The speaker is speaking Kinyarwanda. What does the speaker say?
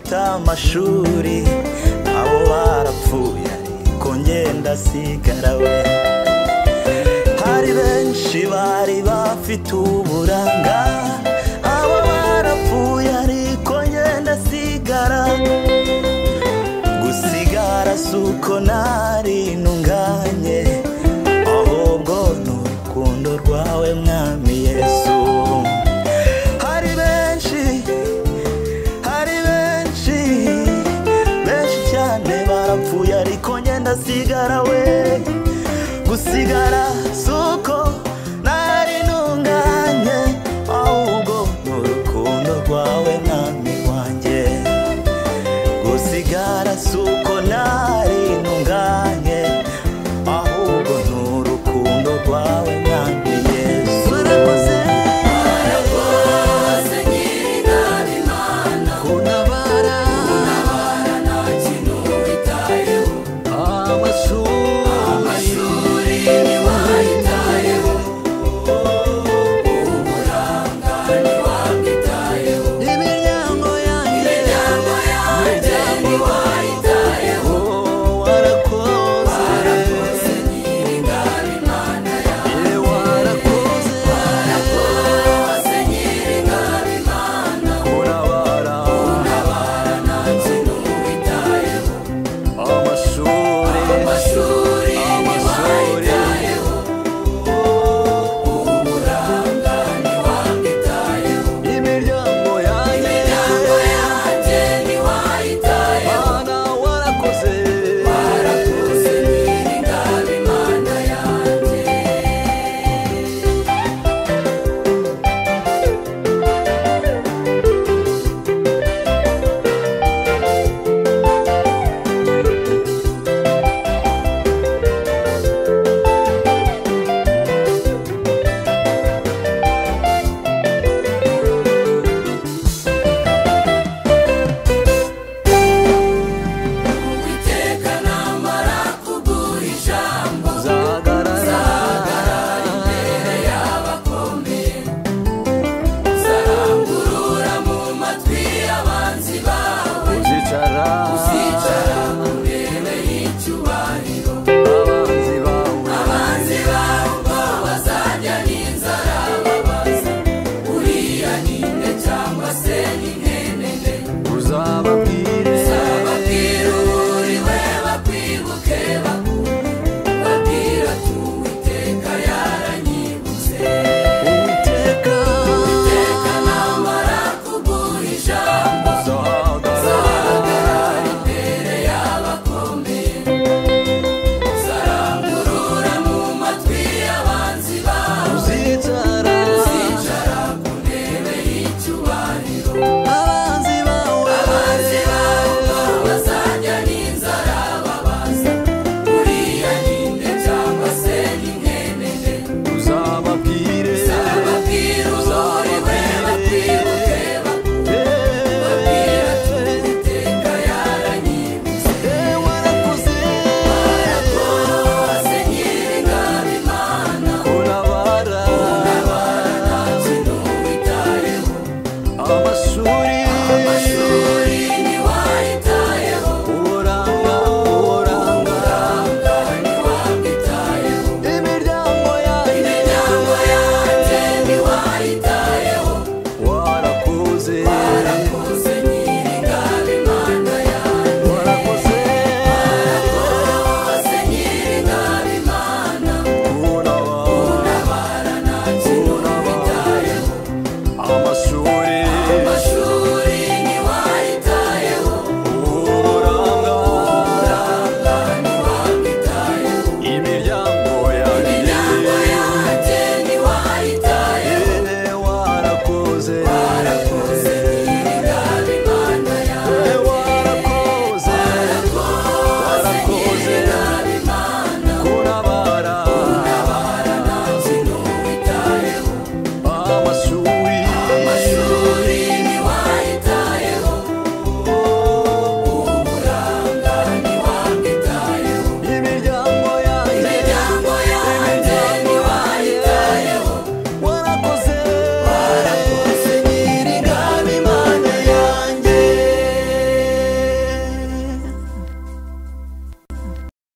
bafite amashuri abo barapfuye ariko ngenda sigara we. Hari benshi bari bafite uburanga abo barapfuye ariko ngenda sigara. Gusigara suko nari ntunganye ahubwo n'urukundo rwawe mwami Yesu. Hari benshi cyane barapfuye ariko ngenda sigara we. Gusigara suko nari ntunganye ahubwo n'urukundo rwawe mwami wanjye. Gusigara suko nari ntunganye ahubwo n'urukundo rwawe mwami Yesu. Warakoze nyir'ingabo Imana, kuntabara nta kintu witayeho. Amashuri ntiwayitayeho, uburanga ntiwabwitayeho, imiryango yanjye ntiwayitayeho. Warakoze nyir'ingabo Imana yanjye, warakoze nyir'ingabo Imana, kuntabara nta kintu witayeho. Amashuri ntiwayitayeho, uburanga ntiwabwitayeho, imiryango yanjye ntiwayitayeho. Warakoze nyir'ingabo Imana yanjye. Uwiteka namara kuguha ijambo, uzahagarara imbere y'abakomeye, uzarangurura mu matwi y'abanzi bawe, uzicara ku ntebe y'icyubahiro. Abanzi bawe ubwo bazajya n'inzara babaza, uriya ni nde cyangwa se ni mwene nde? Uzababwire uriwe bakwibuke